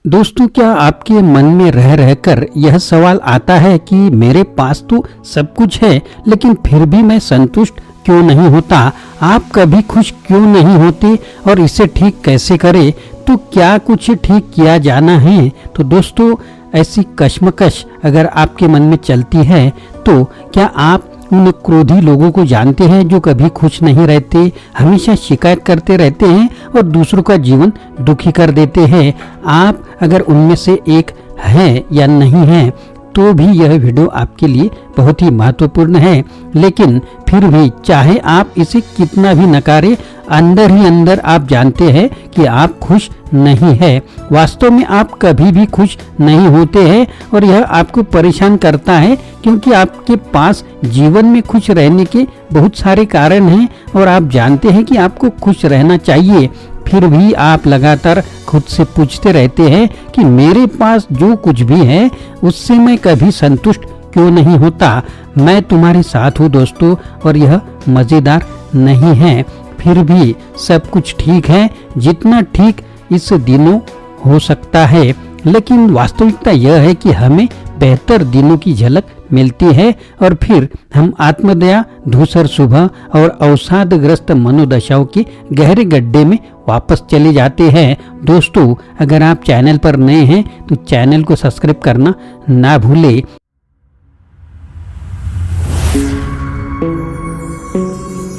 दोस्तों, क्या आपके मन में रह रहकर यह सवाल आता है कि मेरे पास तो सब कुछ है लेकिन फिर भी मैं संतुष्ट क्यों नहीं होता? आप कभी खुश क्यों नहीं होते और इसे ठीक कैसे करें? तो क्या कुछ ठीक किया जाना है? तो दोस्तों, ऐसी कश्मकश अगर आपके मन में चलती है तो क्या आप उन क्रोधी लोगों को जानते हैं जो कभी खुश नहीं रहते, हमेशा शिकायत करते रहते हैं और दूसरों का जीवन दुखी कर देते हैं? आप अगर उनमें से एक हैं या नहीं हैं तो भी यह वीडियो आपके लिए बहुत ही महत्वपूर्ण है। लेकिन फिर भी चाहे आप इसे कितना भी नकारें, अंदर ही अंदर आप जानते हैं कि आप खुश नहीं है। वास्तव में आप कभी भी खुश नहीं होते हैं और यह आपको परेशान करता है क्योंकि आपके पास जीवन में खुश रहने के बहुत सारे कारण हैं और आप जानते हैं कि आपको खुश रहना चाहिए। फिर भी आप लगातार खुद से पूछते रहते हैं कि मेरे पास जो कुछ भी है उससे मैं कभी संतुष्ट क्यों नहीं होता? मैं तुम्हारे साथ हूँ दोस्तों, और यह मजेदार नहीं है। फिर भी सब कुछ ठीक है, जितना ठीक इस दिनों हो सकता है। लेकिन वास्तविकता यह है कि हमें बेहतर दिनों की झलक मिलती है और फिर हम आत्मदया, धूसर सुबह और अवसादग्रस्त मनोदशाओं के गहरे गड्ढे में वापस चले जाते हैं। दोस्तों, अगर आप चैनल पर नए हैं तो चैनल को सब्सक्राइब करना ना भूलें।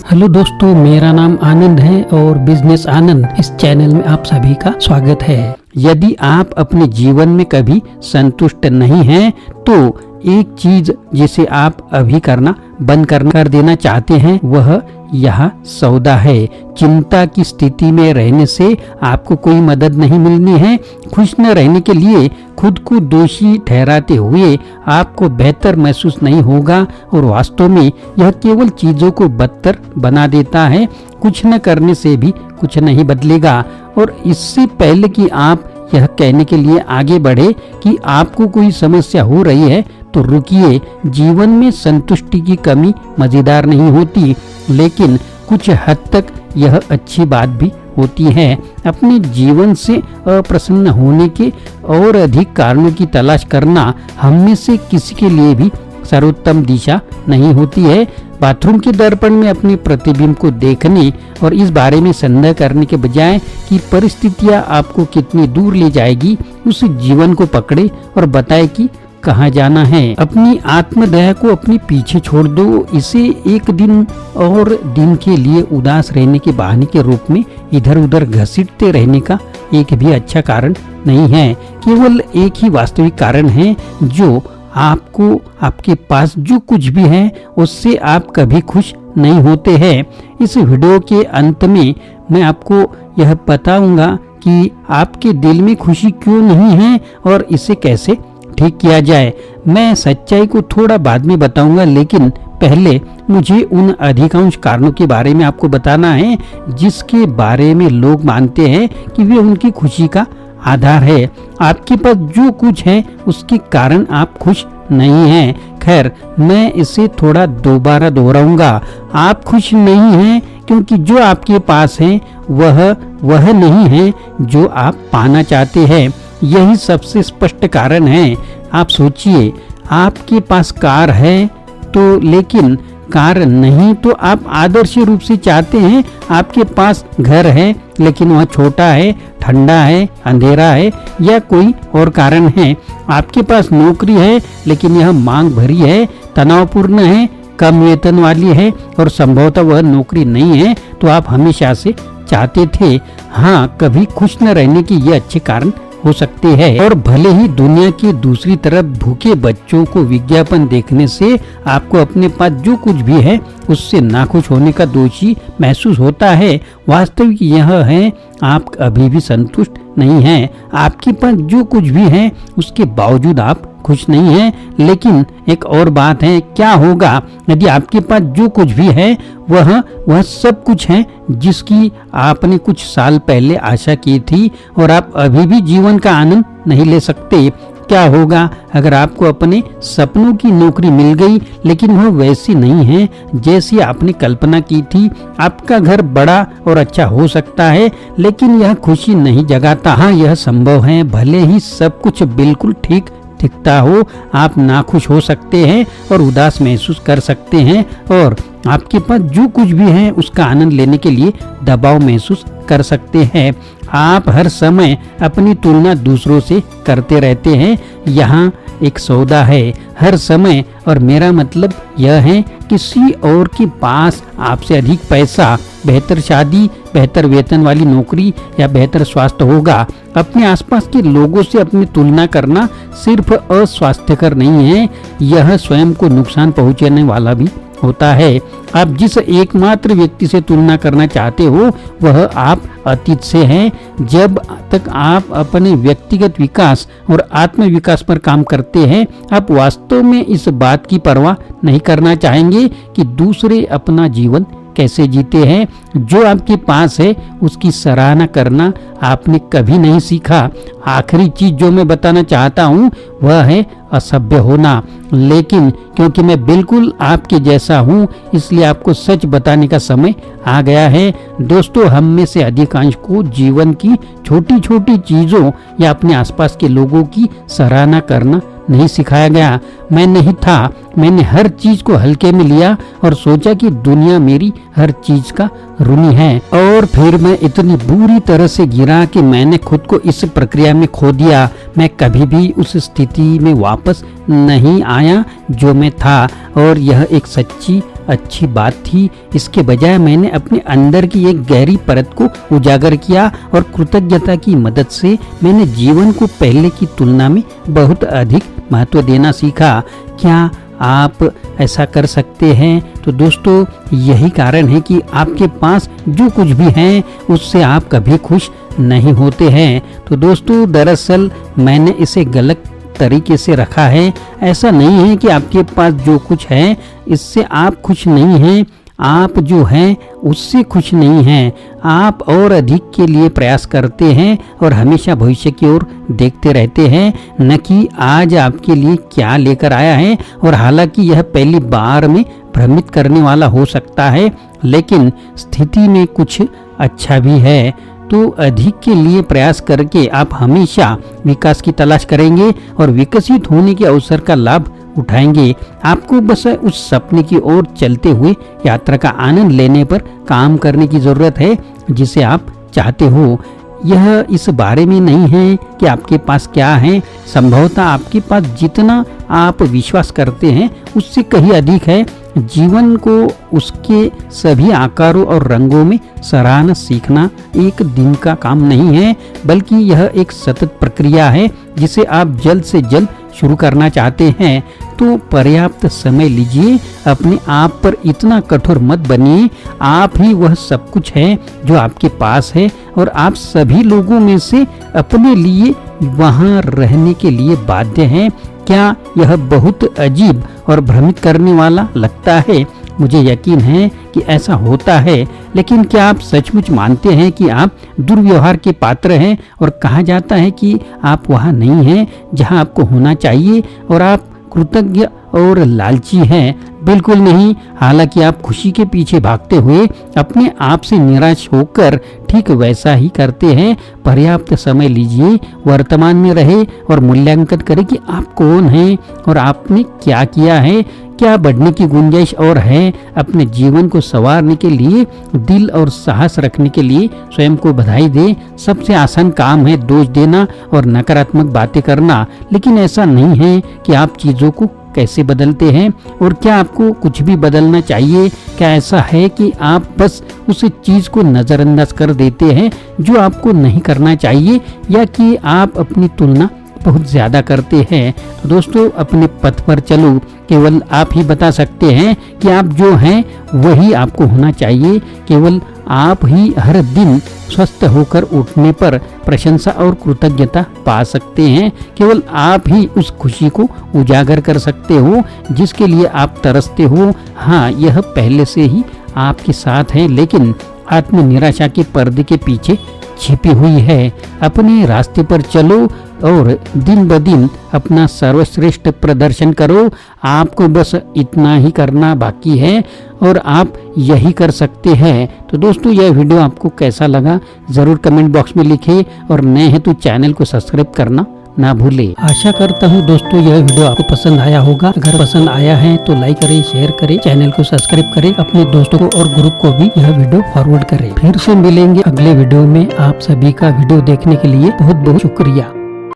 हेलो दोस्तों, मेरा नाम आनंद है और बिजनेस आनंद इस चैनल में आप सभी का स्वागत है। यदि आप अपने जीवन में कभी संतुष्ट नहीं हैं तो एक चीज जिसे आप अभी करना बंद कर देना चाहते हैं वह यह सौदा है। चिंता की स्थिति में रहने से आपको कोई मदद नहीं मिलनी है। खुश न रहने के लिए खुद को दोषी ठहराते हुए आपको बेहतर महसूस नहीं होगा और वास्तव में यह केवल चीजों को बदतर बना देता है। कुछ न करने से भी कुछ नहीं बदलेगा। और इससे पहले कि आप यह कहने के लिए आगे बढ़े कि आपको कोई समस्या हो रही है तो रुकिए। जीवन में संतुष्टि की कमी मजेदार नहीं होती, लेकिन कुछ हद तक यह अच्छी बात भी होती है। अपने जीवन से अप्रसन्न होने के और अधिक कारणों की तलाश करना हम में से किसी के लिए भी सर्वोत्तम दिशा नहीं होती है। बाथरूम के दर्पण में अपने प्रतिबिंब को देखने और इस बारे में संदेह करने के बजाय कि परिस्थितियां आपको कितनी दूर ले जाएगी, उस जीवन को पकड़े और बताए कि कहाँ जाना है। अपनी आत्मदया को अपने पीछे छोड़ दो। इसे एक दिन और दिन के लिए उदास रहने के बहाने के रूप में इधर उधर घसीटते रहने का एक भी अच्छा कारण नहीं है। केवल एक ही वास्तविक कारण है जो आपको आपके पास जो कुछ भी है उससे आप कभी खुश नहीं होते हैं। इस वीडियो के अंत में मैं आपको यह बताऊंगा कि आपके दिल में खुशी क्यों नहीं है और इसे कैसे ठीक किया जाए। मैं सच्चाई को थोड़ा बाद में बताऊंगा, लेकिन पहले मुझे उन अधिकांश कारणों के बारे में आपको बताना है जिसके बारे में लोग मानते हैं कि वे उनकी खुशी का आधार है। आपके पास जो कुछ है उसके कारण आप खुश नहीं हैं। खैर, मैं इसे थोड़ा दोबारा दोहराऊंगा। आप खुश नहीं हैं क्योंकि जो आपके पास है वह नहीं है जो आप पाना चाहते हैं। यही सबसे स्पष्ट कारण है। आप सोचिए, आपके पास कार है तो, लेकिन कार नहीं तो आप आदर्श रूप से चाहते हैं। आपके पास घर है लेकिन वह छोटा है, ठंडा है, अंधेरा है या कोई और कारण है। आपके पास नौकरी है लेकिन यह मांग भरी है, तनावपूर्ण है, कम वेतन वाली है और संभवतः वह नौकरी नहीं है तो आप हमेशा से चाहते थे। हाँ, कभी खुश न रहने के ये अच्छे कारण हो सकते हैं। और भले ही दुनिया की दूसरी तरफ भूखे बच्चों को विज्ञापन देखने से आपको अपने पास जो कुछ भी है उससे नाखुश होने का दोषी महसूस होता है, वास्तविक यह है आप अभी भी संतुष्ट नहीं हैं। आपके पास जो कुछ भी है उसके बावजूद आप खुश नहीं हैं। लेकिन एक और बात है, क्या होगा यदि आपके पास जो कुछ भी है वह सब कुछ है जिसकी आपने कुछ साल पहले आशा की थी और आप अभी भी जीवन का आनंद नहीं ले सकते? क्या होगा अगर आपको अपने सपनों की नौकरी मिल गई लेकिन वह वैसी नहीं है जैसी आपने कल्पना की थी। आपका घर बड़ा और अच्छा हो सकता है लेकिन यह खुशी नहीं जगाता। हाँ, यह संभव है, भले ही सब कुछ बिल्कुल ठीक दिखता हो, आप नाखुश हो सकते हैं और उदास महसूस कर सकते हैं और आपके पास जो कुछ भी है उसका आनंद लेने के लिए दबाव महसूस कर सकते हैं। आप हर समय अपनी तुलना दूसरों से करते रहते हैं। यहाँ एक सौदा है हर समय, और मेरा मतलब यह है किसी और के पास आपसे अधिक पैसा, बेहतर शादी, बेहतर वेतन वाली नौकरी या बेहतर स्वास्थ्य होगा। अपने आसपास के लोगों से अपनी तुलना करना सिर्फ अस्वास्थ्यकर नहीं है, यह स्वयं को नुकसान पहुंचाने वाला भी होता है। आप जिस एकमात्र व्यक्ति से तुलना करना चाहते हो वह आप अतीत से हैं। जब तक आप अपने व्यक्तिगत विकास और आत्म विकास पर काम करते हैं, आप वास्तव में इस बात की परवाह नहीं करना चाहेंगे कि दूसरे अपना जीवन कैसे जीते हैं। जो आपके पास है उसकी सराहना करना आपने कभी नहीं सीखा। आखिरी चीज जो मैं बताना चाहता हूँ वह है असभ्य होना, लेकिन क्योंकि मैं बिल्कुल आपके जैसा हूँ इसलिए आपको सच बताने का समय आ गया है। दोस्तों, हम में से अधिकांश को जीवन की छोटी छोटी चीजों या अपने आसपास के लोगों की सराहना करना नहीं सिखाया गया। मैं नहीं था, मैंने हर चीज को हल्के में लिया और सोचा कि दुनिया मेरी हर चीज का ऋणी है, और फिर मैं इतनी बुरी तरह से गिरा कि मैंने खुद को इस प्रक्रिया में खो दिया। मैं कभी भी उस स्थिति में वापस नहीं आया जो मैं था, और यह एक सच्ची अच्छी बात थी। इसके बजाय मैंने अपने अंदर की एक गहरी परत को उजागर किया और कृतज्ञता की मदद से मैंने जीवन को पहले की तुलना में बहुत अधिक महत्व देना सीखा। क्या आप ऐसा कर सकते हैं? तो दोस्तों, यही कारण है कि आपके पास जो कुछ भी है उससे आप कभी खुश नहीं होते हैं। तो दोस्तों, दरअसल मैंने इसे गलत तरीके से रखा है। ऐसा नहीं है कि आपके पास जो कुछ है इससे आप खुश नहीं हैं, आप जो हैं उससे खुश नहीं हैं। आप और अधिक के लिए प्रयास करते हैं और हमेशा भविष्य की ओर देखते रहते हैं, न कि आज आपके लिए क्या लेकर आया है। और हालांकि यह पहली बार में भ्रमित करने वाला हो सकता है, लेकिन स्थिति में कुछ अच्छा भी है। तो अधिक के लिए प्रयास करके आप हमेशा विकास की तलाश करेंगे और विकसित होने के अवसर का लाभ उठाएंगे। आपको बस उस सपने की ओर चलते हुए यात्रा का आनंद लेने पर काम करने की जरूरत है जिसे आप चाहते हो। यह इस बारे में नहीं है कि आपके पास क्या है। संभवतः आपके पास जितना आप विश्वास करते हैं उससे कहीं अधिक है। जीवन को उसके सभी आकारों और रंगों में सराहना सीखना एक दिन का काम नहीं है, बल्कि यह एक सतत प्रक्रिया है जिसे आप जल्द से जल्द शुरू करना चाहते हैं। तो पर्याप्त समय लीजिए, अपने आप पर इतना कठोर मत बनिए। आप ही वह सब कुछ है जो आपके पास है, और आप सभी लोगों में से अपने लिए वहां रहने के लिए बाध्य हैं। क्या यह बहुत अजीब और भ्रमित करने वाला लगता है? मुझे यकीन है कि ऐसा होता है, लेकिन क्या आप सचमुच मानते हैं कि आप दुर्व्यवहार के पात्र हैं और कहा जाता है कि आप वहां नहीं हैं जहां आपको होना चाहिए और आप कृतज्ञ और लालची हैं? बिल्कुल नहीं। हालांकि आप खुशी के पीछे भागते हुए अपने आप से निराश होकर ठीक वैसा ही करते हैं। पर्याप्त समय लीजिए, वर्तमान में रहे और मूल्यांकन करें कि आप कौन हैं और आपने क्या किया है। क्या बढ़ने की गुंजाइश और है? अपने जीवन को संवारने के लिए दिल और साहस रखने के लिए स्वयं को बधाई दें। सबसे आसान काम है दोष देना और नकारात्मक बातें करना, लेकिन ऐसा नहीं है कि आप चीजों को कैसे बदलते हैं और क्या आपको कुछ भी बदलना चाहिए। क्या ऐसा है कि आप बस उस चीज को नजरअंदाज कर देते हैं जो आपको नहीं करना चाहिए, या कि आप अपनी तुलना बहुत ज्यादा करते हैं? तो दोस्तों, अपने पथ पर चलो। केवल आप ही बता सकते हैं कि आप जो हैं वही आपको होना चाहिए। केवल आप ही हर दिन स्वस्थ होकर उठने पर प्रशंसा और कृतज्ञता पा सकते हैं। केवल आप ही उस खुशी को उजागर कर सकते हो जिसके लिए आप तरसते हो। हाँ, यह पहले से ही आपके साथ है, लेकिन आत्म निराशा के पर्दे के पीछे छिपी हुई है। अपने रास्ते पर चलो, और दिन ब दिन अपना सर्वश्रेष्ठ प्रदर्शन करो। आपको बस इतना ही करना बाकी है और आप यही कर सकते हैं। तो दोस्तों, यह वीडियो आपको कैसा लगा जरूर कमेंट बॉक्स में लिखिए और नए हैं तो चैनल को सब्सक्राइब करना ना भूले। आशा करता हूँ दोस्तों यह वीडियो आपको पसंद आया होगा। अगर पसंद आया है तो लाइक करें, शेयर करें, चैनल को सब्सक्राइब करें, अपने दोस्तों को और ग्रुप को भी यह वीडियो फॉरवर्ड करें। फिर से मिलेंगे अगले वीडियो में। आप सभी का वीडियो देखने के लिए बहुत बहुत शुक्रिया।